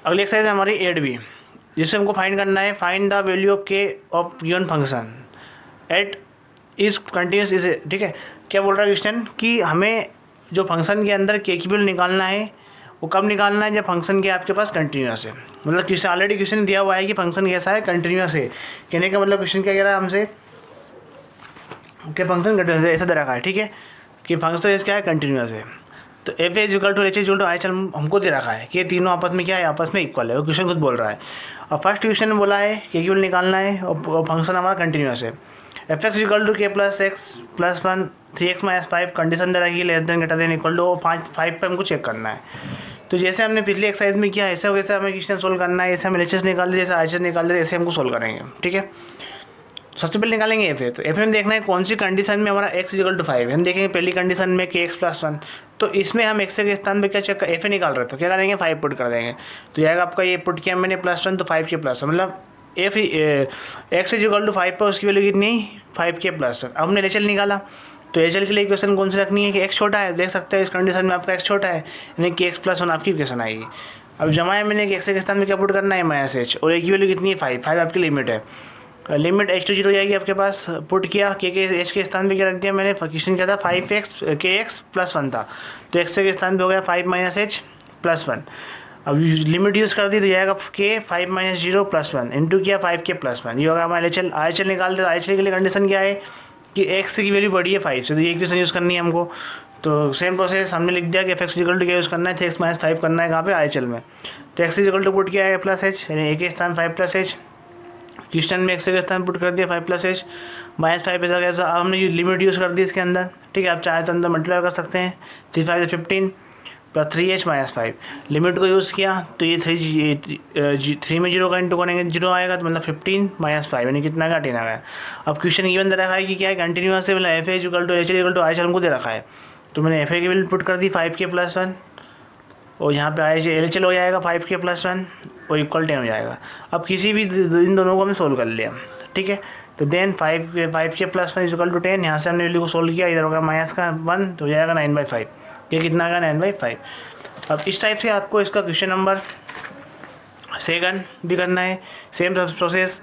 अगली एक्सरसाइज है हमारी 8B, जिससे हमको फाइंड करना है फाइंड द वैल्यू ऑफ के of given function at is continuous is. ठीक है, क्या बोल रहा है क्वेश्चन कि हमें जो फंक्शन के अंदर के की वैल्यू निकालना है वो कब निकालना है, जब फंक्शन के आपके पास कंटिन्यूस है। मतलब क्वेश्चन ऑलरेडी क्वेश्चन दिया हुआ है कि फंक्शन कैसा है, कंटिन्यूस है। कहने का मतलब क्वेश्चन क्या कह रहा है हमसे कि फंक्शन कंटिन्यूस है, ऐसा दे रखा है। ठीक है, कि फंक्शन क्या है, कंटिन्यूस है। तो F is equal to H is equal to I चल हमको दे रखा है कि ये तीनों आपस में क्या है, आपस में इक्वल है। वो क्वेश्चन कुछ बोल रहा है। और फर्स्ट क्वेश्चन में बोला है के की वैल्यू निकालना है और फंक्शन हमारा कंटिन्यूस है। F X equal to K plus X plus 1 3x minus 5 condition दे रखी है less than greater than equal to 5 पे हमको चेक करना है। तो जैसे हमने पिछली एक्सरसाइज में किया ऐसे वैसे हमें क्वेश्चन सोल्व करना है। ऐसे हम एच निकाल दे, जैसे आई निकाल दे, ऐसे हमको सोल्व करेंगे। ठीक है, सबसे पहले निकालेंगे एफ ए। तो एफ में देखना है कौन सी कंडीशन में हमारा एक्स इक्वल टू 5 है। हम देखेंगे पहली कंडीशन में कि एक्स प्लस 1, तो इसमें हम एक्स के स्थान पे क्या चेक एफ ए निकाल रहे थे, तो क्या करेंगे 5 पुट कर देंगे। तो जाएगा आपका ये पुट किया मैंने +1 तो 5 के प्लस, मतलब F X is equal to 5 पर उसकी वैल्यू कितनी 5 के प्लस। अब हमने एच एल निकाला, तो एच एल के लिए इक्वेशन कौन सी रखनी है कि एक्स छोटा है। देख सकते हैं इस कंडीशन में आपका एक्स छोटा है, यानी कि एक्स प्लस 1 आपकी इक्वेशन आएगी। अब जमाया मैंने कि एक्स के स्थान में क्या पुट करना है -h, और ए की वैल्यू कितनी है 5 आपकी लिमिट है। लिमिट h to 0 जाएगी आपके पास। पुट किया के एच के स्थान पे क्या रख दिया मैंने, क्वेश्चन क्या था 5x के एक्स प्लस 1 था, तो x के स्थान पे हो गया 5 - h प्लस 1। अब लिमिट यूज़ कर दी तो जाएगा के 5 - 0 प्लस 1 इंटू किया 5 के प्लस 1, ये होगा हमारा एच एल निकाल दे। एच एल के लिए कंडीशन क्या है कि x की वैल्यू बड़ी है 5 से, तो ये इक्वेशन यूज़ करनी है हमको। तो सेम प्रोसेस हमने लिख दिया कि एफ एक्स इक्वल टू क्या यूज़ करना है, 3x - 5 करना है कहाँ पे आई एच एल में। तो एक्स इक्वल टू पुट किया है प्लस h, यानी एक के स्थान 5 + h। क्वेश्चन में एक्स के स्थान पुट कर दिया 5 + h -5 ऐसा कैसा। अब हमने ये लिमिट यूज़ कर दी इसके अंदर। ठीक है, आप चाहे तो अंदर मल्टीप्लाई कर सकते हैं। 3 5 15 प्लस 3h -5 लिमिट को यूज़ किया, तो ये 3 में 0 का इंटू करेंगे 0 आएगा, तो मतलब 15 - 5 यानी कितना का 10 आ गया। अब क्वेश्चन गिवन दे रखा है कि क्या है कंटिन्यूस है, मतलब F is equal to H equal to I H हमको दे रखा है। तो मैंने एफ ए की वैल्यू पुट कर दी 5 के प्लस 1, और यहाँ पे आई एल एच एल हो जाएगा 5 के प्लस 1 और इक्वल 10 हो जाएगा। अब किसी भी इन दोनों को हमने सोल्व कर लिया। ठीक है, तो देन 5 के प्लस 1 इक्वल टू 10, यहाँ से हमने वैल्यू को सोल्व किया, इधर होगा -1 तो हो जाएगा 9/5। ये कितना आएगा 9/5। अब इस टाइप से आपको इसका क्वेश्चन नंबर सेकंड भी करना है। सेम प्रोसेस,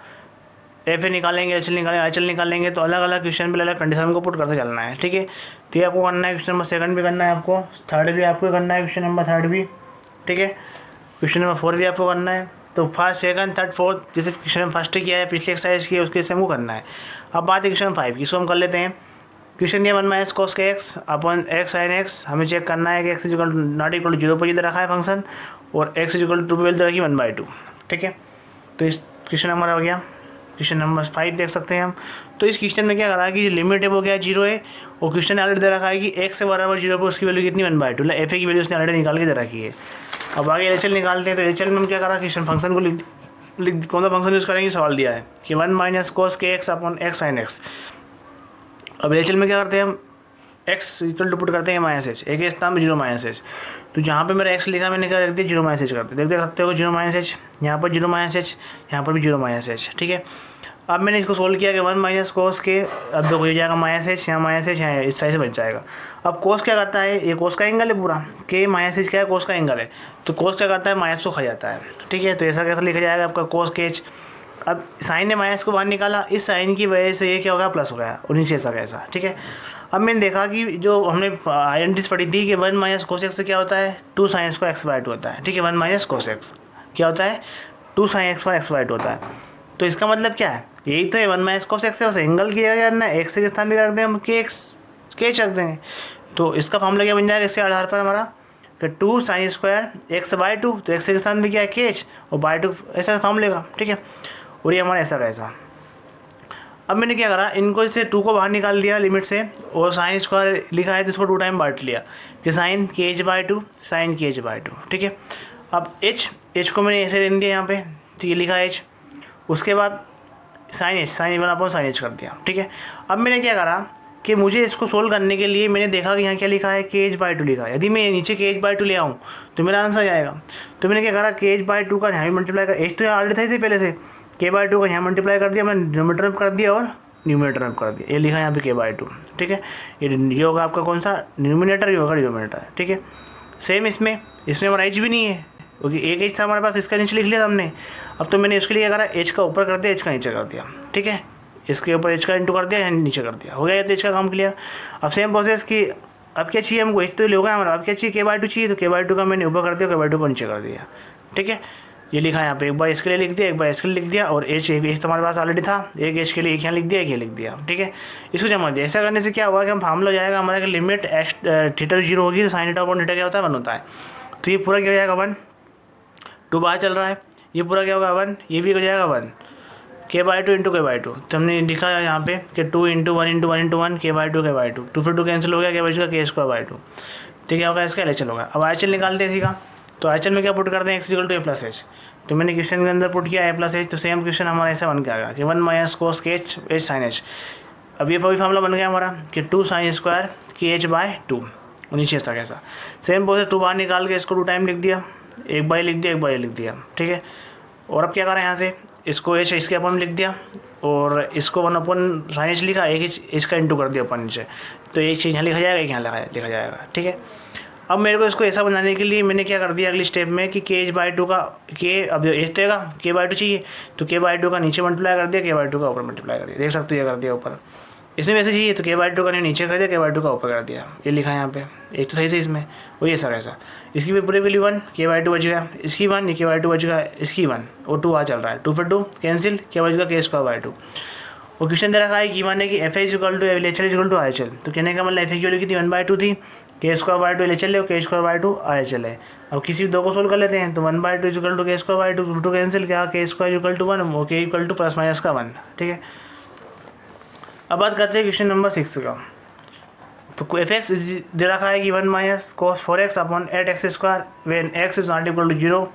एफ ए निकालेंगे, एच एल निकालेंगे, आई एच एल निकालेंगे, तो अलग अलग क्वेश्चन पे अलग अलग कंडीशन को पुट करते चलना है। ठीक है, तो ये आपको करना है क्वेश्चन नंबर सेकंड भी करना है आपको, थर्ड भी आपको करना है क्वेश्चन नंबर थर्ड भी। ठीक है, क्वेश्चन नंबर 4 भी आपको करना है। तो फर्स्ट सेकंड थर्ड फोर्थ जैसे क्वेश्चन फर्स्ट किया है, पिछली एक्सरसाइज की है, उसके हमको करना है। अब बात है क्वेश्चन 5 की, इसको हम कर लेते हैं। क्वेश्चन दिया 1 - cos के x अपन x sin x, हमें चेक करना है कि x इक्वल नॉट इक्वल 0 पर इधर रखा है फंक्शन, और x इक्वल टू पे इधर रखी 1/2। ठीक है, तो इस क्वेश्चन नंबर हो गया क्वेश्चन नंबर 5 देख सकते हैं हम। तो इस क्वेश्चन में क्या करा कि जो लिमिट है वो क्या 0 है, और क्वेश्चन ऑलरेडी दे रखा है कि x से बराबर 0 पर उसकी वैल्यू कितनी 1/2, मतलब एफ ए की वैल्यू उसने ऑलरेडी निकाल के दे रखी है। अब आगे एच एल निकालते हैं। तो एच एल में हम क्या करा, क्वेश्चन फंक्शन को लिख कौन सा फंक्शन यूज़ करेंगे, सवाल दिया है कि 1 - cos के x अपन x sin x। अब एच एल में क्या करते हैं हम, x इक्वल टू पुट करते हैं -h, एक के स्थान में 0 -h। तो जहाँ पे मेरा x लिखा मैंने क्या रख दिया 0 -h करते, देख सकते हो 0 -h, यहाँ पर 0 -h, यहाँ पर भी 0 -h। ठीक है, अब मैंने इसको सोल्व किया कि 1 - cos के, अब देखो हो जाएगा -h, यहाँ -h, यहाँ इस साइड से बच जाएगा। अब cos क्या करता है, ये cos का एंगल है पूरा, के -h क्या है cos का एंगल है, तो cos क्या करता है माइनस को खा जाता है। ठीक है, तो ऐसा कैसा लिखा जाएगा आपका cos के h। अब साइन ने माइनस को बाहर निकाला, इस साइन की वजह से ये क्या होगा प्लस हो गया, और नीचे ऐसा कैसा। ठीक है, अब मैंने देखा कि जो हमने आइडेंटिटीज पढ़ी थी कि 1 - cos x से क्या होता है 2 sin x x/2 होता है। ठीक है, 1 - cos x क्या होता है 2 sin x x/2 होता है। तो इसका मतलब क्या है, यही तो है 1 - cos x से एंगल किया करना है, x के स्थान भी रख दें हम के एच रख देंगे। तो इसका फॉर्मूला क्या बन जाएगा इसके आधार पर हमारा कि 2 sin स्क्वायर x/2, तो x के स्थान भी क्या है के एच और बाई 2 ऐसा फॉर्मूला लेगा। ठीक है, और ये हमारा ऐसा कैसा। अब मैंने क्या करा, इनको इससे 2 को बाहर निकाल दिया लिमिट से, और साइन स्क्वायर लिखा है तो इसको 2 टाइम बांट लिया कि साइन के h/2 साइन के h/2। ठीक है, अब h को मैंने ऐसे लिख दिया यहाँ पे, ठीक है लिखा h, उसके बाद साइन h 1/sin h कर दिया। ठीक है, अब मैंने क्या करा कि मुझे इसको सोल्व करने के लिए मैंने देखा कि यहाँ क्या लिखा है के h/2 लिखा है। यदि मैं नीचे के h/2 ले आऊँ तो मेरा आंसर जाएगा। तो मैंने क्या करा के h/2 का यहाँ मल्टीप्लाई कर, h तो यहाँ ऑलरेडी था इसे पहले से, k/2 का यहाँ मल्टीप्लाई कर दिया, मैंने डिनोमिनेटर में कर दिया और न्यूमिनेटर में कर दिया, ये लिखा है यहाँ पे k/2। ठीक है, ये होगा आपका कौन सा न्यूमिनेटर, ये होगा डिनोमिनेटर। ठीक है, सेम इसमें हमारा h भी नहीं है, क्योंकि एक एच था हमारे पास, इसका नीचे लिख लिया था हमने। अब तो मैंने इसके लिए क्या करा, एच का ऊपर कर दिया, एच का नीचे कर दिया, ठीक है। इसके ऊपर एच का इंटू कर दिया, नीचे कर दिया, हो गया तो एच का काम क्लियर। अब सेम प्रोसेस की अब क्या चाहिए हमको, एक तो होगा हमारा, अब क्या चाहिए k/2 चाहिए, तो k/2 का मैंने ऊपर कर दिया, k/2 को नीचे कर दिया, ठीक है। ये लिखा है यहाँ पे, एक बार इसके लिए लिख दिया, एक बार इसके लिए लिख दिया, और एच तो हमारे पास ऑलरेडी था, एक एच के लिए एक यहाँ लिख दिया, एक ये लिख दिया, ठीक है। इसको जमा दिया। ऐसा करने से क्या हुआ कि हम फार्मूला हो जाएगा हमारा कि लिमिट एक्स थीटा 0 होगी तो साइन थीटा अपॉन थीटा क्या होता है, 1 होता है। तो ये पूरा क्या हो जाएगा 1, 2 बाहर चल रहा है, ये पूरा क्या होगा 1, ये भी हो जाएगा 1, k/2 इंटू k/2। तो हमने लिखा है यहाँ पे कि 2 into 1 into 1 into 1 k/2 k/2, 2 फिर 2 कैंसिल हो गया, क्या बचेगा k²/2, ठीक है। होगा इसका LHL होगा। अब IHL निकालते हैं इसी का, तो IHL में क्या पुट करते हैं, x = a + h। तो मैंने क्वेश्चन के अंदर पुट किया a + h, तो सेम क्वेश्चन हमारा ऐसा बन के आएगा कि 1 - cos k h h sin h। अब ये वही फार्मूला बन गया हमारा कि 2 sin² kh/2, नीचे था कैसा सेम प्रोसेस, 2 बाहर निकाल के इसको 2 टाइम लिख दिया, एक बार लिख दिया, एक बार लिख दिया, ठीक है। और अब क्या करें, यहाँ से इसको h इसके अपन लिख दिया, और इसको 1/sin h लिखा, एक इसका इंटू कर दिया अपन नीचे, तो एक चीज़ यहाँ लिखा जाएगा, एक यहाँ लिखा जाएगा, ठीक है। अब मेरे को इसको ऐसा बनाने के लिए मैंने क्या कर दिया अगली स्टेप में कि kh/2 का अब जो एच देगा k/2 चाहिए, तो k/2 का नीचे मल्टीप्लाई कर दिया, k/2 का ऊपर मल्टीप्लाई कर दिया, देख सकते हो ये कर दिया ऊपर। इसमें वैसे चाहिए तो k/2 का नीचे कर दिया, k/2 का ऊपर कर दिया, ये लिखा है यहाँ पे, एक तो सही से इसमें वो ये सर ऐसा। इसकी भी पूरी वैल्यू 1, k/2 बच गया, इसकी 1, ये k/2 बच गया, इसकी 1 और 2 आ चल रहा है, 2 फिर 2 कैंसिल, क्या बच गया k²/2। और क्वेश्चन दे रखा है कि मान है कि f = LHL = IHL, तो कहने का मतलब f की वैल्यू कितनी 1/2 थी, k²/2 LHL है और k² IHL है। अब किसी दो को सोल्व कर लेते हैं, तो 1/2 = k²/2, 2 कैंसिल, क्या k² = 1 और k = ±1, ठीक है। अब बात करते हैं क्वेश्चन नंबर 6 का। तो f(x) दे रखा है कि 1 - cos 4x upon 8x² when x ≠ 0,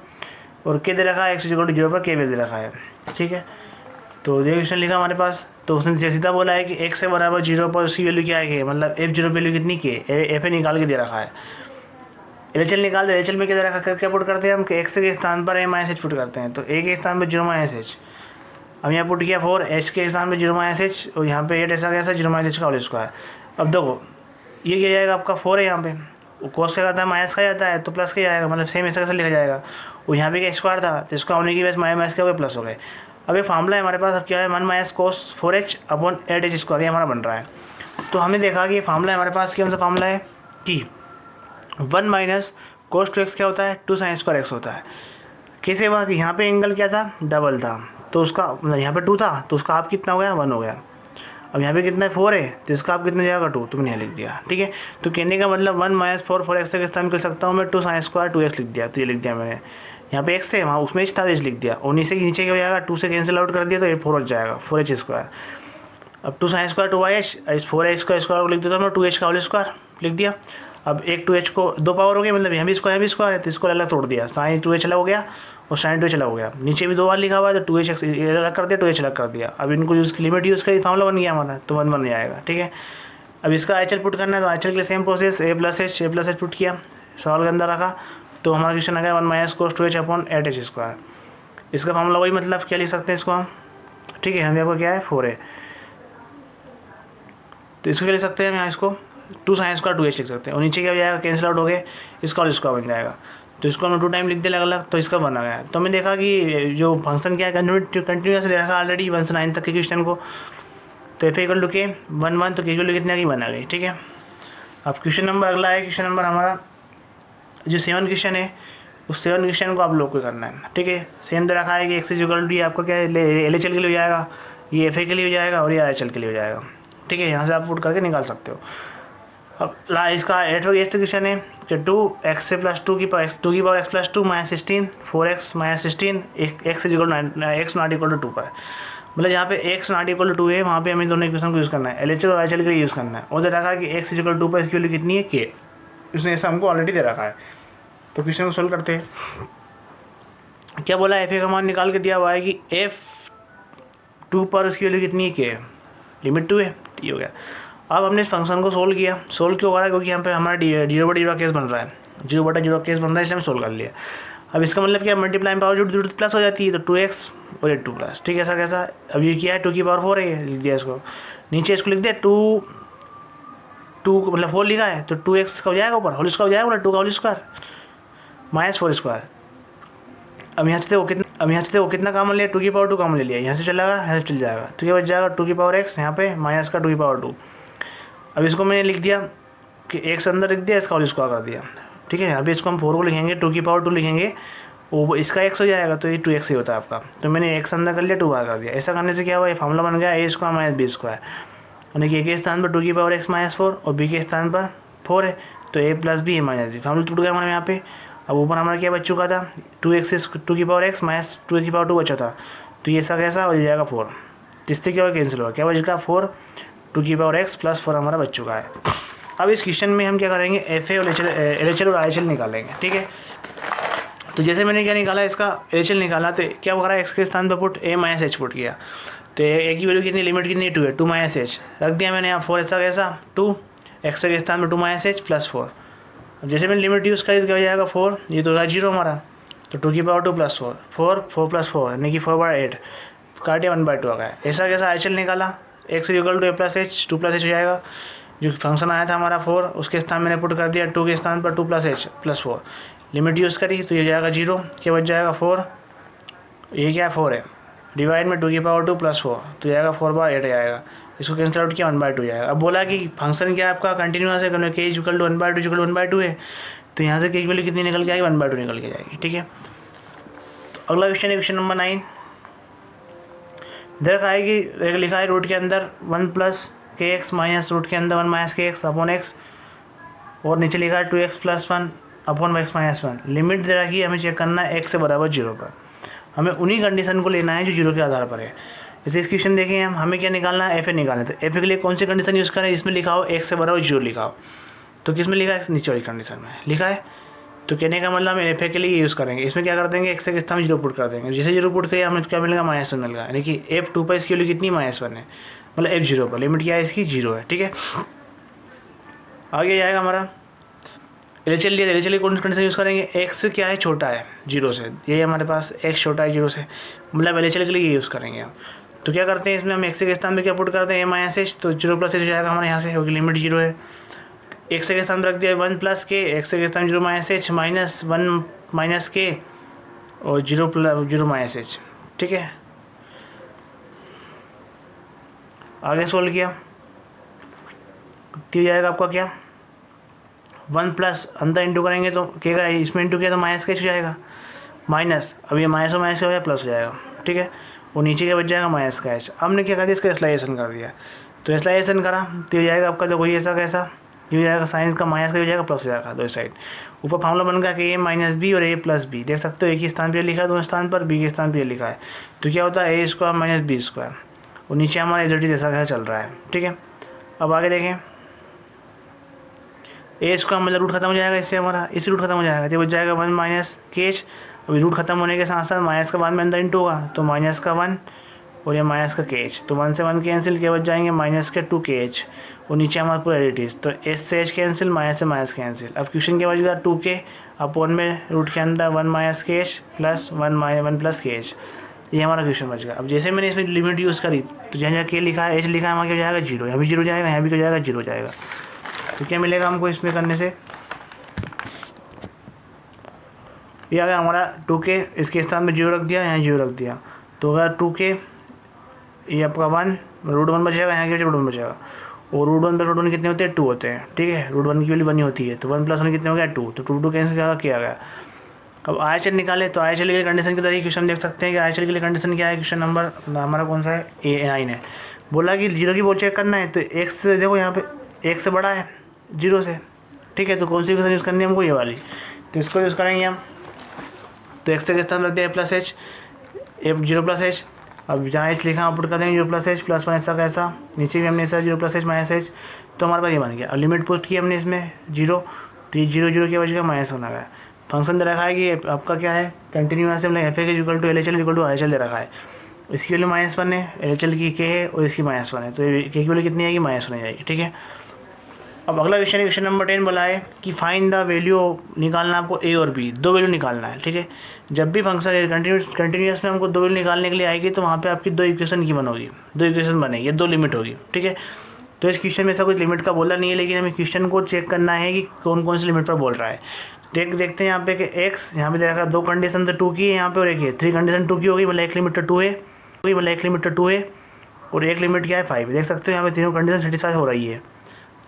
और k दे रखा है x = 0 पर k दे रखा है, ठीक है। तो ये क्वेश्चन लिखा हमारे पास, तो उसने सीधा बोला है कि x से बराबर 0 पर उसकी वैल्यू क्या है, मतलब f0 वैल्यू कितनी k, f निकाल के दे रखा है। LHL निकाल दे, LHL में क्या दे रखा है, क्या पुट करते हैं हम कि x के स्थान पर a - h पुट करते हैं, तो a के स्थान पर 0 - h। अब यहाँ पुट किया 4, h के स्थान पर 0 - h, और यहाँ पे 8 ऐसा कैसा 0 - h का होल स्क्वायर। अब देखो ये क्या जाएगा आपका 4 है, यहाँ पे कोस का जाता है माइनस का जाता है, तो प्लस का जाएगा, मतलब सेम ऐसा कैसे लिखा जाएगा। और यहाँ पे क्या स्क्वायर था, तो इसका होने की वजह से माइनस के हो गए प्लस हो गए। अब ये फार्मूला है हमारे पास, अब क्या है 1 - cos 4h अपॉन 8h², ये हमारा बन रहा है। तो हमने देखा कि ये फार्मूला हमारे पास कौन सा फार्मूला है कि 1 - cos 2x क्या होता है, 2 sin² x होता है। कैसे हुआ कि यहाँ पे एंगल क्या था, डबल था, तो उसका यहाँ पे 2 था, तो उसका आप कितना हो गया 1 हो गया। अब यहाँ पे कितना है 4 है, तो इसका आप कितना जाएगा 2, तो मैंने यहाँ लिख दिया, ठीक है। तो कहने का मतलब 1 - 4x का इस्तेमाल कर सकता हूँ मैं, 2 sin² 2x लिख दिया, तो ये लिख दिया मैंने। यहाँ पे x थे, वहाँ उसमें h था, h लिख दिया, और नीचे क्या हो जाएगा 2 से कैंसिल आउट कर दिया, तो ये 4 हो जाएगा, 4h²। अब 2 sin² 2h, इस 4h का स्क्वायर को लिख देता हूँ मैं, 2h का होल स्क्वायर लिख दिया। अब एक 2h को 2 पावर हो गया, मतलब यहाँ भी स्क्वायर है, तो इसको अलग तोड़ दिया, sin 2h अलग हो गया और sin 2h अलग हो गया। नीचे भी 2 बार लिखा हुआ है, तो 2h अलग कर दिया, 2h अलग कर दिया। अब इनको लिमिट यूज़ करी, फार्मूला बन गया हमारा, तो 1 बन जाएगा, ठीक है। अब इसका IHL पुट करना है, तो IHL के लिए same process, a + h put किया, सवाल के अंदर रखा, तो हमारा क्वेश्चन आ गया 1 - cos 2h अपॉन 8h²। इसका फार्मूला वही, मतलब क्या लिख सकते हैं इसको हम, ठीक है। हम यहाँ पर क्या है 4 है, तो इसको क्या लिख सकते हैं हम यहाँ, इसको 2 sin² 2h लिख सकते हैं, और नीचे क्या हो जाएगा कैंसिल आउट हो गए, इसका और इसका बन जाएगा। तो इसको हमने 2 टाइम लिख दिया अलग अलग, तो इसका बना गया। तो हमने देखा कि जो फंक्शन क्या है कंटिन्यूस दे रखा ऑलरेडी 1 से 9 तक के क्वेश्चन को, तो f = k 1 1, तो k वैल्यू कितने की बना गई, ठीक है। अब क्वेश्चन नंबर अगला है, क्वेश्चन नंबर हमारा जो 7 क्वेश्चन है, उस 7 क्वेश्चन को आप लोग को करना है, ठीक है। सेम दे रखा है कि x = आपका क्या है LHL के लिए हो जाएगा, ये fa के लिए हो जाएगा, और ये IHL के लिए हो जाएगा, ठीक है। यहाँ से आप पुट करके निकाल सकते हो। अब इसका 8 क्वेश्चन है कि 2x + 2 की पावर x + 2 - 16 4x - 16 x ≠ 2 पर, मतलब यहाँ पे x ≠ 2 है, वहाँ पे हमें दोनों इक्वेशन को यूज़ करना है, LHL और IHL के लिए यूज़ करना है। और दे रखा है कि x = 2 पर इसकी वैल्यू कितनी है k, इसने ऐसा हमको ऑलरेडी दे रखा है। तो क्वेश्चन को सोल्व करते हैं। क्या बोला है, f का मान निकाल के दिया हुआ है कि f2 पर उसकी वैल्यू कितनी है k, लिमिट 2 है, ये हो गया। अब हमने इस फंक्शन को सोल्व किया, सोल्व क्यों हो रहा है, क्योंकि यहाँ पे हमारा 0/0 केस बन रहा है, 0/0 केस बन रहा है, इसलिए हम सोल्व कर लिया। अब इसका मतलब क्या, मल्टीप्लाई में पावर जो प्लस हो जाती है, तो 2x और 2 प्लस, ठीक है। ऐसा कैसा, अब ये किया है 2 की पावर 4 है, लिख दिया इसको, नीचे इसको लिख दिया 2 मतलब 4 लिखा है, तो 2x का हो जाएगा ऊपर, होल स्क्वायर हो जाएगा, 2 का होल स्क्वायर -4², अब यहाँ से देखो कितना कॉमन लिया, 2 की पावर 2 कॉमन ले लिया, यहाँ से चला गया, यहाँ से चल जाएगा, तो क्या बच जाएगा 2 की पावर x, यहाँ पे माइनस का 2 की पावर 2। अब इसको मैंने लिख दिया कि x अंदर लिख दिया, इसका होल स्क्वायर कर दिया, ठीक है। अभी इसको हम 4 को लिखेंगे, 2 की पावर 2 लिखेंगे, वो इसका x हो जाएगा, तो ये 2x ही होता है आपका। तो मैंने x अंदर कर लिया, 2 बाहर कर दिया। ऐसा करने से क्या हुआ, ये फार्मूला बन गया a square minus B square, यानी कि a के स्थान पर 2 की पावर x माइनस 4 और b के स्थान पर 4 है, तो a plus B minus B, formula टूट गया हमारे यहाँ पे। अब ऊपर हमारा क्या बच चुका था, 2 की पावर x माइनस 2 की पावर 2 बचा था, तो ये ऐसा कैसा हो जाएगा 4, जिससे क्या कैंसिल हुआ, क्या बचेगा 4, 2 की पावर x प्लस 4 हमारा बच चुका है। अब इस क्वेश्चन में हम क्या करेंगे, एफ ए और LHL और IHL निकालेंगे, ठीक है। तो जैसे मैंने क्या निकाला, इसका LHL निकाला, तो क्या हो रहा है, x के स्थान पर put a minus h put किया, तो a की वैल्यू कितनी, लिमिट कितनी 2 है, 2 माइनस h रख दिया मैंने यहाँ, 4 ऐसा कैसा 2, x के स्थान पर 2 माइनस h प्लस 4। अब जैसे मैंने लिमिट यूज़ करी तो क्या हो जाएगा 4, ये तो होगा 0 हमारा, तो 2 की पावर 2 प्लस 4, 4 प्लस 4 यानी कि 4/8 काट दिया, 1/2 आ गया। ऐसा कैसा IHL निकाला, x equal to a plus h, 2 plus h हो जाएगा, जो फंक्शन आया था हमारा 4 उसके स्थान मैंने पुट कर दिया 2 के स्थान पर 2 plus h plus 4, limit use करी तो ये जाएगा 0, क्या बच जाएगा 4, ये क्या 4 है, डिवाइड में 2 की पावर 2 प्लस 4, तो जाएगा 4/8 जाएगा, इसको कैंसिल आउट किया 1/2 जाएगा। अब बोला कि फंक्शन क्या आपका कंटिन्यूअस है, k इक्वल टू 1/2 है, तो यहाँ से k की वैल्यू कितनी निकल के आएगी, 1/2 निकल के जाएगी, ठीक है। तो अगला क्वेश्चन है क्वेश्चन नंबर 9, इधर आएगी लिखा है रूट के अंदर 1 प्लस kx माइनस रूट के अंदर 1 माइनस kx अपॉन x, और नीचे लिखा है 2x plus 1 upon x minus 1। Limit दे रखी है, हमें चेक करना है x से बराबर 0 पर, हमें उन्हीं कंडीशन को लेना है जो 0 के आधार पर है। जैसे इस क्वेश्चन देखें हम, हमें क्या निकालना है, fa निकालना है, तो fa के लिए कौन सी कंडीशन यूज़ करें, इसमें लिखा हो x से बराबर 0 लिखा हो, तो किस में लिखा है, नीचे वाली कंडीशन में लिखा है। तो कहने का मतलब हम fa के लिए यूज़ करेंगे, इसमें क्या कर देंगे, x के स्थान में 0 पुट कर देंगे, जैसे 0 पुट करिए हमें क्या मिलेगा, -1 मिलेगा, यानी कि f2 पर इसकी वैल्यू कितनी -1 है, मतलब f0 पर लिमिट क्या है इसकी 0 है, ठीक है। आगे जाएगा हमारा LHL लिया, LHL की कौन सी कंडीशन यूज़ करेंगे, x क्या है छोटा है 0 से, ये हमारे पास x छोटा है 0 से, मतलब LHL के लिए ये यूज़ करेंगे हम। तो क्या करते हैं इसमें हम x के स्थान पे क्या पुट करते हैं a माइनस h, तो 0 प्लस h हो जाएगा हमारे यहाँ से, क्योंकि लिमिट 0 है। x के स्थान पर रख दिया 1 प्लस k, x के स्थान 0 minus h minus 1 minus k और 0 माइनस h, ठीक है। आगे सोल्व किया तो जाएगा आपका क्या 1 प्लस अंदर इंटू करेंगे तो क्या का इसमें इंटू किया तो माइनस का हो जाएगा, माइनस, अब ये माइनस और माइनस हो गया प्लस हो जाएगा, ठीक है। वो नीचे क्या बच जाएगा माइनस का h। हमने क्या कर दिया, इसका स्लाइजेशन कर दिया, तो स्लाइजेशन करा तो ये जाएगा आपका, देखो ये ऐसा कैसा, ये हो जाएगा साइन का माइनस का हो जाएगा प्लस हो जाएगा, दो साइड। ऊपर फार्मूला बन गया कि a माइनस बी और a प्लस बी, देख सकते हो एक ही स्थान पर लिखा है, दोनों स्थान पर b के स्थान पर लिखा है, तो क्या होता है a square minus B square, और नीचे हमारा इजल्ट जैसा कैसा चल रहा है, ठीक है। अब आगे देखें, ए स्क्वायर मतलब रूट खत्म हो जाएगा, इससे हमारा इसी रूट खत्म हो जाएगा, तो बच जाएगा 1 माइनस k h। अभी रूट खत्म होने के साथ साथ माइनस का बाद में अंदर इंटू होगा, तो माइनस का 1 और ये माइनस का k h, तो 1 से 1 कैंसिल, क्या बच जाएंगे माइनस के 2 k h, और नीचे हमारा पूरा एडिटिव, तो s से h कैंसिल, माइनस से माइनस कैंसिल। अब क्वेश्चन क्या बचेगा 2k अपॉन में रूट के अंदर 1 minus k h plus 1 plus k h, ये हमारा क्वेश्चन बच गया। अब जैसे मैंने इसमें लिमिट यूज़ करी, तो जहाँ जहाँ k लिखा है h लिखा है वहाँ क्या हो जाएगा 0, यहाँ भी 0 जाएगा, यहाँ भी क्या हो जाएगा 0 जाएगा। तो क्या मिलेगा हमको इसमें करने से, ये अगर हमारा 2k इसके स्थान में 0 रख दिया, यहाँ 0 रख दिया, तो अगर 2k ये आपका 1 रूट 1 बचेगा, यहाँ क्या रूट 1 बचेगा, और रूट 1 पर रूट 1 कितने होते हैं 2 होते हैं, ठीक है। रूट 1 की वैल्यू 1 ही होती है, तो 1 प्लस 1 कितने हो गया 2, तो 2 कैंसिल किया गया। अब IHL निकाले, तो IHL के लिए कंडीशन के तरीके क्वेश्चन देख सकते हैं कि IHL के लिए कंडीशन क्या है, क्वेश्चन नंबर हमारा कौन सा है, A9 है। बोला कि 0 की वो चेक करना है, तो x देखो यहाँ पे x से बड़ा है 0 से, ठीक है। तो कौन सी क्वेश्चन यूज़ करनी है हमको, ये वाली, तो इसको यूज़ करेंगे हम। तो x के स्थान रख दिया प्लस h, 0 प्लस h, अब जहाँ h लिखा पुट कर देंगे 0 प्लस h प्लस 1 ऐसा कैसा, नीचे भी हमने ऐसा 0 प्लस h माइनस h, तो हमारे पास ये बन गया। अब लिमिट पुट की हमने इसमें 0, तो ये 0 क्या बचेगा माइनस होना है। फंक्शन दे रखा है कि आपका क्या है कंटिन्यूअस, हमने एफ ए के equal to LHL equal to IHL दे रखा है, इसकी वैल्यू -1 है, LHL की k है और इसकी -1 है, तो k की वैल्यू कितनी आएगी -1 हो जाएगी, ठीक है। अब अगला क्वेश्चन है क्वेश्चन नंबर 10, बोला है कि फाइंड द वैल्यू, निकालना आपको a और b, दो वैल्यू निकालना है, ठीक है। जब भी फंक्शन कंटिन्यूस में हमको दो वैल्यू निकालने के लिए आएगी, तो वहाँ पे आपकी दो इक्वेशन की बनोगी, दो इक्वेशन बनेगी, दो लिमिट होगी, ठीक है। तो इस क्वेश्चन में ऐसा कुछ लिमिट का बोला नहीं है, लेकिन हमें क्वेश्चन को चेक करना है कि कौन कौन सी लिमिट पर बोल रहा है। देखते हैं यहाँ पे कि एक्स यहाँ पे देखा 2 कंडीशन तो 2 की है यहाँ पे, और एक है 3 कंडीशन 2 की होगी, मतलब एक लिमिट तो 2 है, और एक लिमिट क्या है 5। देख सकते हो यहाँ पे तीनों कंडीशन सेटिस्फाई हो रही है,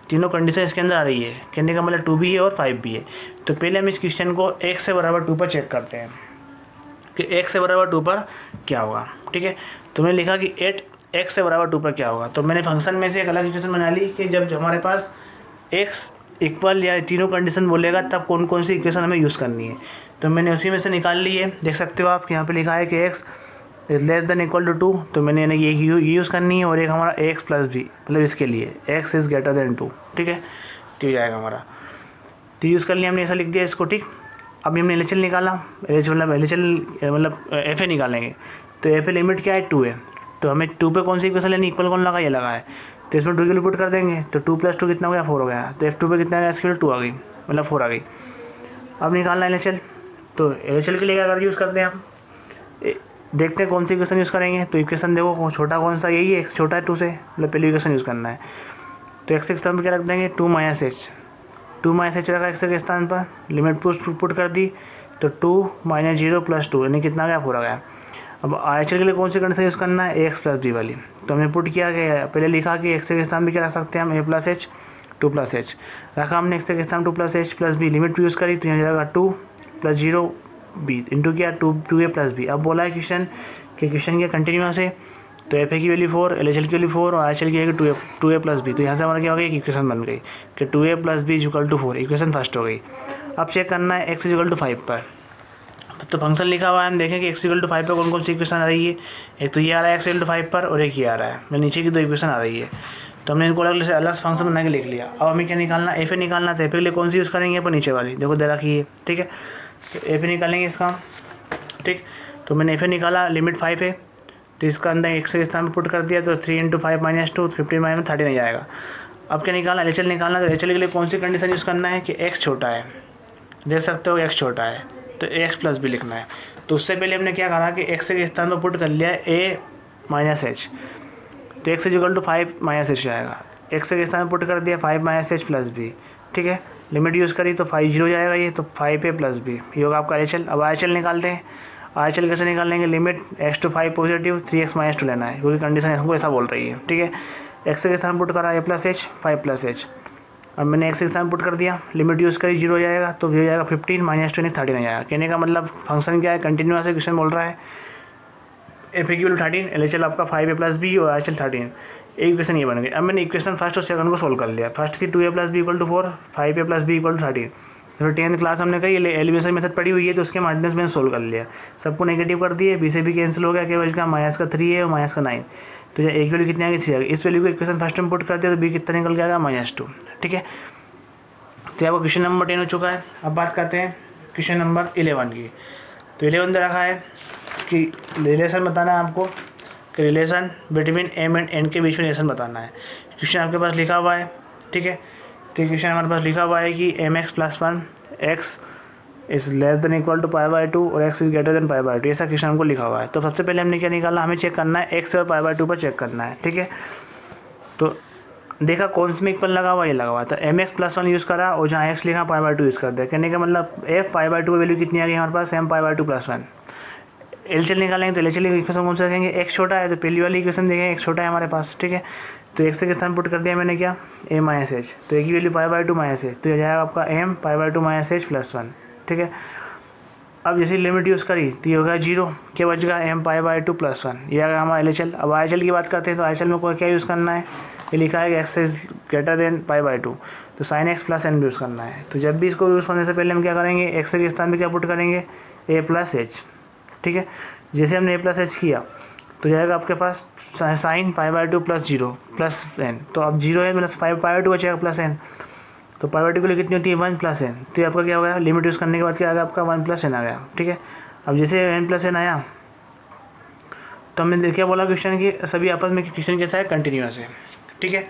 तीनों कंडीशन इसके अंदर आ रही है, कहने का मतलब 2 भी है और 5 भी है। तो पहले हम इस क्वेश्चन को x से बराबर 2 पर चेक करते हैं कि x से बराबर 2 पर क्या होगा। ठीक है, तो मैंने लिखा कि 8x से बराबर 2 पर क्या होगा। तो मैंने फंक्शन में से एक अलग इक्वेशन बना ली कि जब हमारे पास x इक्वल या तीनों कंडीशन बोलेगा तब कौन कौन सी इक्वेशन हमें यूज़ करनी है। तो मैंने उसी में से निकाल ली है। देख सकते हो आप यहाँ पे लिखा है कि x is less than equal to 2, तो मैंने ये यूज़ करनी है, और एक हमारा x प्लस b, मतलब इसके लिए x इज़ ग्रेटर देन 2। ठीक है, तो ये जाएगा हमारा, तो यूज़ कर लिया हमने, ऐसा लिख दिया इसको। ठीक, अभी हमने LHL निकाला, LHL मतलब FA निकालेंगे, तो FA लिमिट क्या है 2 है, तो हमें 2 पे कौन सी इक्वेशन लेनी, इक्वल कौन लगा, ये लगा है, तो इसमें 2 की पुट कर देंगे, तो 2 + 2 कितना हो गया 4 हो गया, तो F2 पे कितना आ गया, इसके लिए 2 आ गई, मतलब 4 आ गई। अब निकालना है LHL, तो LHL के लिए क्या यूज़ करते हैं हम, देखते हैं कौन सी इक्वेशन यूज़ करेंगे। तो इक्वेशन देखो छोटा कौन सा, यही है, x छोटा है 2 से, मतलब पहली इक्वेशन यूज़ करना है। तो x के स्थान पर क्या रख देंगे 2 - h, 2 - h रखा x के स्थान पर, लिमिट पुट कर दी, तो 2 - 0 + 2 यानी कितना आ गया 4 आ गया। अब RHL के लिए कौन सी कंडीशन यूज़ करना है, ax + b वाली, तो हमने पुट किया कि पहले लिखा कि x के स्थान पर क्या रख सकते हैं हम, a + h 2 + h रखा हमने, x के स्थान 2 + h + b, लिमिट भी यूज़ करी, तो यहाँ जाएगा 2 + 0 b इंटू किया 2a + b। अब बोला है क्वेश्चन कि क्वेश्चन के कंटिन्यूअस है, तो FA की वैल्यू 4, LHL की वैल्यू 4 और RHL की है कि 2a + b, तो यहाँ से हमारा क्या हो गया, एक इक्वेशन बन गई कि 2a + b = 4, इक्वेशन फर्स्ट हो गई। अब चेक करना है x = 5 पर, तो फंक्शन लिखा हुआ है, हम देखें कि x = 5 पर कौन कौन सी इक्वेशन आ रही है। एक तो ये आ रहा है x = 5 पर, और एक ये आ रहा है, मैं नीचे की 2 इक्वेशन आ रही है, तो हमने इनको अलग फंक्शन बना के लिख लिया। अब हमें क्या निकालना, FA निकालना, तो FA के लिए कौन सी यूज़ करेंगे, पर नीचे वाली देखो दे रखी है। ठीक है, तो FA निकालेंगे इसका। ठीक, तो मैंने FA निकाला, लिमिट 5 है, तो इसका अंदर x के स्थान में पुट कर दिया, तो 3 × 5 - 2 15 - 30 नहीं जाएगा। अब क्या निकालना, LHL निकालना, तो LHL के लिए कौन सी कंडीशन यूज़ करना है कि x छोटा है, देख सकते हो x छोटा है, तो x + b लिखना है। तो उससे पहले हमने क्या करा कि x के स्थान पर पुट कर लिया a - h, तो x = 5 - h जाएगा, x के स्थान पर पुट कर दिया 5 - h + b। ठीक है, लिमिट यूज़ करी तो 5 0 जाएगा ये, तो 5a + b, ये होगा आपका RHL। अब RHL निकालते हैं, RHL कैसे निकालेंगे, limit x to 5 positive 3x - 2 लेना है, क्योंकि कंडीशन इसको ऐसा बोल रही है। ठीक है, x के स्थान पुट करा a + h 5 + h, अब मैंने x के स्थान पुट कर दिया, लिमिट यूज़ करी 0 जाएगा, तो ये जाएगा 15 - 2 30 नहीं जाएगा। कहने का मतलब फंक्शन क्या है, कंटिन्यूअस है, क्वेश्चन बोल रहा है। FA की वैल्यू 13, LHL आपका 5a + b और RHL 13, एक इक्वेशन ये बन गई। अब मैंने इक्वेशन फर्स्ट और सेकंड को सोल्व कर लिया। फर्स्ट थी 2a + b = 4, 5a + b = 13, तो 10th क्लास हमने कही एलिमिनेशन मेथड पढ़ी हुई है, तो उसके माध्यम से मैंने सोल्व कर लिया, सबको नेगेटिव कर दिए, b से भी कैंसिल हो गया, केवल का -3 है और -9, तो एक वैल्यू कितनी आ गई 3 आ गई। इस वैल्यू को इक्वेशन फर्स्ट में पुट कर दिया, तो b कितना निकल गया -2। ठीक है, तो आपका क्वेश्चन नंबर 10 हो चुका है। अब बात करते हैं क्वेश्चन नंबर 11 की। तो 11 दे रखा है कि रिलेशन बताना है आपको, कि relation between m and n के बीच में रिलेशन बताना है। क्वेश्चन आपके पास लिखा हुआ है। ठीक है, तो क्वेश्चन हमारे पास लिखा हुआ है कि mx + 1 x is less than equal to π/2 और x इज़ ग्रेटर देन π/2, ऐसा क्वेश्चन हमको लिखा हुआ है। तो सबसे पहले हमने क्या निकालना, हमें चेक करना है x और π/2 पर चेक करना है। ठीक है, तो देखा कौन से में इक्वल लगा हुआ, ये लगा हुआ था, mx + 1 यूज़ करा, और जहाँ x लिखा π/2 यूज़ कर दिया। कहने का मतलब f π/2 की वैल्यू कितनी आ गई हमारे पास, m π/2 + 1। LHL निकालेंगे, तो LHL इक्वेशन कौन सा देखेंगे, x छोटा है, तो पहली वाली इक्वेशन देखेंगे x छोटा है हमारे पास। ठीक है, तो x के स्थान पुट कर दिया मैंने क्या, a - h, तो एक की वैल्यू π/2 - h, तो ये जाएगा आपका m π/2 - h + 1। ठीक है, अब जैसे लिमिट यूज़ करी तो ये होगा 0, क्या बच गया m π/2 + 1, ये आ गया हमारा LHL। अब RHL की बात करते हैं, तो RHL में कोई क्या यूज़ करना है, ये लिखा है कि x इज़ ग्रेटर देन π/2, तो sin x + n यूज़ करना है। तो जब भी इसको यूज़ करने से पहले हम क्या करेंगे, x के स्थान पर क्या पुट करेंगे, a + h। ठीक है, जैसे हमने a + h किया, तो जाएगा आपके पास sin π/2 + 0 + n, तो अब 0 है, मतलब π/2 बचेगा + n, तो π/2 के लिए कितनी होती है 1 + n, तो ये आपका क्या हो गया, लिमिट यूज़ करने के बाद क्या आ गया आपका 1 + n आ गया। ठीक है, अब जैसे n + n आया, तो हमने क्या बोला क्वेश्चन की सभी आपस में क्वेश्चन कैसा है, कंटिन्यूअस है। ठीक है,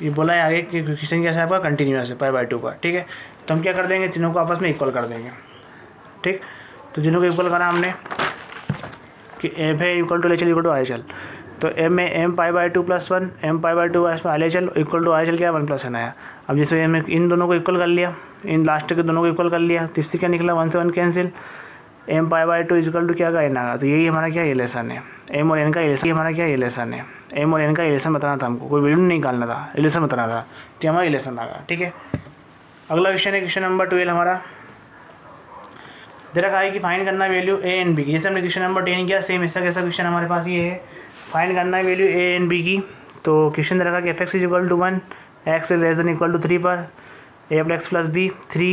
ये बोला है आगे कि क्वेश्चन कैसा है आपका, कंटिन्यूअस है π/2 का। ठीक है, तो हम क्या कर देंगे, तीनों को आपस में इक्वल कर देंगे। ठीक, तो तीनों को इक्वल करा हमने कि FA = LHL = RHL, तो M pi by 2 plus 1 M pi by 2 इसमें RHL इक्वल टू RHL क्या है 1 + n आया। अब जैसे हमने इन दोनों को इक्वल कर लिया, इन लास्ट के दोनों को इक्वल कर लिया, तो इससे क्या निकला 1 से 1 cancel, M pi by 2 equal to क्या का n आएगा। तो यही हमारा क्या रिलेशन है, एम और एन का रिलेशन, हमारा क्या रिलेशन है, एम और एन का रिलेशन बताना था हमको, कोई वैल्यू नहीं निकालना था, रिलेशन बताना था, तो हमारा रिलेशन आएगा। ठीक है, अगला क्वेश्चन है क्वेश्चन नंबर 12 हमारा दे रखा है कि फाइंड करना वैल्यू ए एंड बी की। जैसे हमने क्वेश्चन नंबर 10 किया, सेम ऐसा कैसा क्वेश्चन हमारे पास ये है, फाइंड करना है वैल्यू ए एंड बी की। तो क्वेश्चन दे रखा कि f(x) = 1 x <= 3 पर a+x + b 3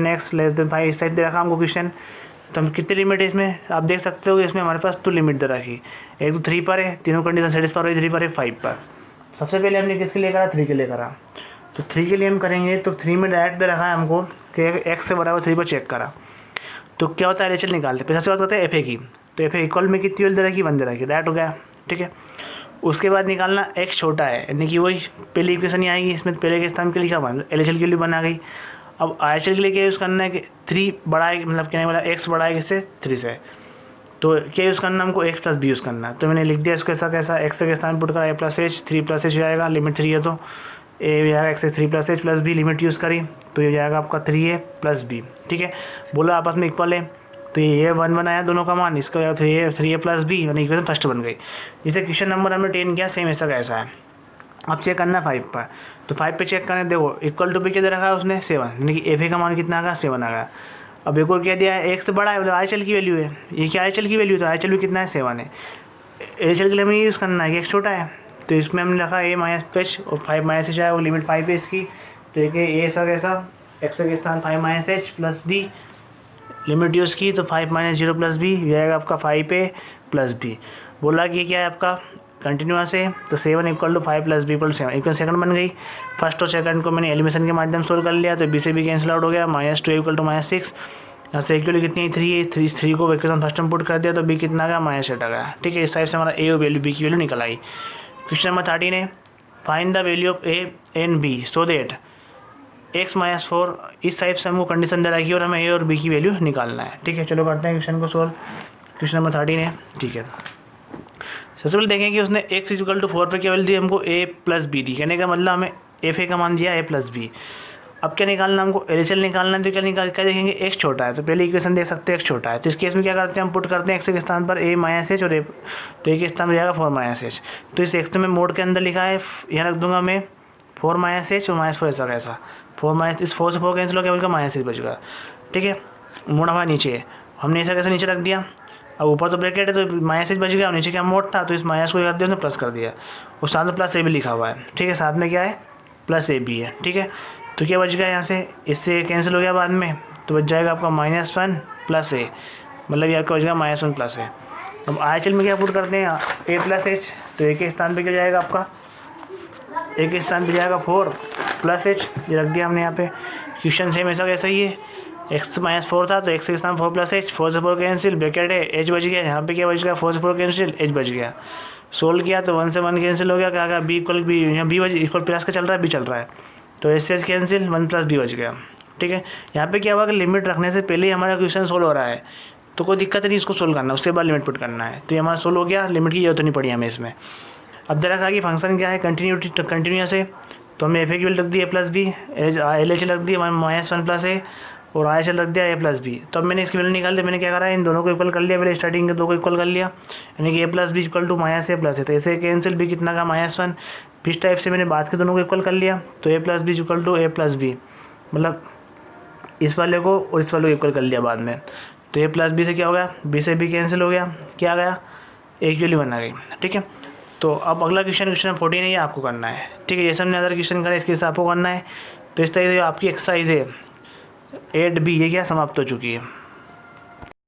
> x <5 इस टाइप दे रखा हमको क्वेश्चन। तो हम कितनी लिमिट है इसमें आप देख सकते हो कि इसमें हमारे पास 2 लिमिट दे रखी, एक तो 3 पर है, तीनों कंडीशन सेटिस्फाई हुई, 3 पर है, 5 पर। सबसे पहले हमने किसके लिए करा, 3 के लिए करा। तो 3 के लिए हम करेंगे तो 3 में डायरेक्ट दे रखा है हमको कि x से बराबर 3 पर चेक करा। तो क्या होता है RHL निकालते, फिर सबसे बात करते हैं FA की। तो FA इक्वल में कितनी वैल्यू दे रखी, 1 दे रखी, डायरेक्ट हो गया। ठीक है, उसके बाद निकालना x छोटा है, यानी कि वही पहली इक्वेशन ही आएगी, इसमें पहले के स्थान के लिखा हुआ RHL की वैल्यू बना गई। अब RHL के लिए क्या यूज़ करना है कि 3 बड़ा है, मतलब कहने वाला x बड़ा है किससे, 3 से। तो क्या यूज़ करना हमको x + b यूज़ करना। तो मैंने लिख दिया इसको ऐसा कैसा, x के स्थान पुट करा a+h 3 + h जाएगा, लिमिट 3 है तो a हो जाएगा x से 3 + h + b, लिमिट यूज़ करी तो ये हो जाएगा आपका 3a + b। ठीक है, बोला आपस में इक्वल है, तो ये 1 1 आया दोनों का मान, इसका 3a + b यानी इक्वेशन फर्स्ट बन गई। जैसे क्वेश्चन नंबर हमने 10 किया, सेम ऐसा कैसा है। अब चेक करना 5 पर, तो 5 पे चेक करने, देखो इक्वल टू पे क्या दे रखा है उसने 7, यानी कि FA का मान कितना आ गया, 7 आ गया। अब एक और क्या दिया है, x से बड़ा है, मतलब RHL की वैल्यू है, ये क्या RHL की वैल्यू, तो RHL भी कितना है, 7 है। RHL के लिए हमें यूज़ करना है कि x छोटा है, तो इसमें हमने रखा a - h और 5 - h है, वो लिमिट 5 है इसकी। तो एक a ऐसा कैसा, x के स्थान 5 - h + b, लिमिट यूज़ की तो 5 - 0 + b जाएगा आपका 5a + b। बोला कि क्या है आपका कंटिन्यूअस है, तो 7 = 5 + b = 7, इक्वल सेकंड बन गई। फर्स्ट और सेकंड को मैंने एलिमिनेशन के माध्यम सोल्व कर लिया, तो b से b कैंसिल आउट हो गया, -2 = -6। यहाँ से एक्चुअली कितनी 3 है, 3 को इक्वेशन फर्स्ट में पुट कर दिया तो b कितना आ गया, -8 आ गया। ठीक है, इस टाइप से हमारा a और वैल्यू b की वैल्यू निकल आई। क्वेश्चन नंबर 13 है, find the value of a and b so that x - 4, इस टाइप से हमको कंडीशन दे रखी है और हमें a और b की वैल्यू निकालना है। ठीक है, चलो करते हैं क्वेश्चन को सोल्व। क्वेश्चन नंबर 13 है। ठीक है, सबसे पहले देखें कि उसने x = 4 पर क्या वैल्यू दी हमको, a + b दी, कहने का मतलब हमें FA का मान दिया a + b। अब क्या निकालना हमको, RHL निकालना है, तो क्या देखेंगे, x छोटा है, तो पहले इक्वेशन देख सकते हैं x छोटा है, तो इस केस में क्या करते हैं हम पुट करते हैं x के स्थान पर a - h और a, तो a के स्थान पर जाएगा 4 - h। तो इस x में मोड के अंदर लिखा है, यहाँ रख दूंगा मैं 4 - h और -4 ऐसा कैसा, 4 इस 4 से 4 कैंसिल हो गया, बल्कि -h बचेगा। ठीक है, मोड हमारा नीचे है, हमने ऐसा कैसे नीचे रख दिया। अब ऊपर तो ब्रैकेट है तो -h बच गया, और नीचे क्या मोड था, तो इस माइनस को कर दिया, उसने प्लस कर दिया, और साथ में +a भी लिखा हुआ है। ठीक है, साथ में क्या है, +a भी है। ठीक है, तो क्या बच गया यहाँ से, इससे कैंसिल हो गया बाद में, तो बच जाएगा आपका -1 + a, मतलब ये आपका बच गया -1 + a। अब RHL में क्या पुट करते हैं, a + h, तो a के स्थान पे क्या जाएगा आपका, a के स्थान पे जाएगा 4 + h, ये रख दिया हमने यहाँ पे। क्वेश्चन सेम ऐसा कैसा ही है, x - 4 था तो x के स्थान 4 + h, 4 से 4 कैंसिल, ब्रैकेट है, h बच गया, यहाँ पे क्या बच गया, 4 से 4 कैंसिल, h बच गया। सोल्व किया तो 1 से 1 कैंसिल हो गया, क्या b = b, यहाँ b इक्वल प्लस का चल रहा है, b चल रहा है, तो h से कैंसिल, 1 + b बच गया। ठीक है, यहाँ पे क्या हुआ कि लिमिट रखने से पहले ही हमारा क्वेश्चन सोल्व हो रहा है, तो कोई दिक्कत नहीं, इसको सोल्व करना, उसके बाद लिमिट पुट करना है, तो ये हमारा सोल्व हो गया, लिमिट की जरूरत नहीं पड़ी हमें इसमें। अब दे रखा कि फंक्शन क्या है, कंटिन्यूस है, तो हमने FA की वैल्यू रख दी a + b, LHL रख दी -1 + a, और RHL रख दिया a + b। तो अब मैंने इसकी वैल्यू निकाल दी, मैंने क्या करा, इन दोनों को इक्वल कर लिया, पहले स्टार्टिंग के दो को इक्वल कर लिया, यानी कि a + b = -a + a, तो ऐसे कैंसिल, b कितना का -1, इस टाइप से मैंने बाद के दोनों को इक्वल कर लिया, तो a + b = a + b, मतलब इस वाले को और इस वाले को इक्वल कर लिया बाद में, तो a + b से क्या हो गया, b से b कैंसिल हो गया, क्या आ गया, एक वैल्यू बना गई। ठीक है, तो अब अगला क्वेश्चन 14 है, ये आपको करना है। ठीक है, जैसे हमने अदर क्वेश्चन करा इसके हिसाब आपको करना है। तो इस तरह से आपकी एक्सरसाइज है 8b, ये क्या समाप्त हो चुकी है।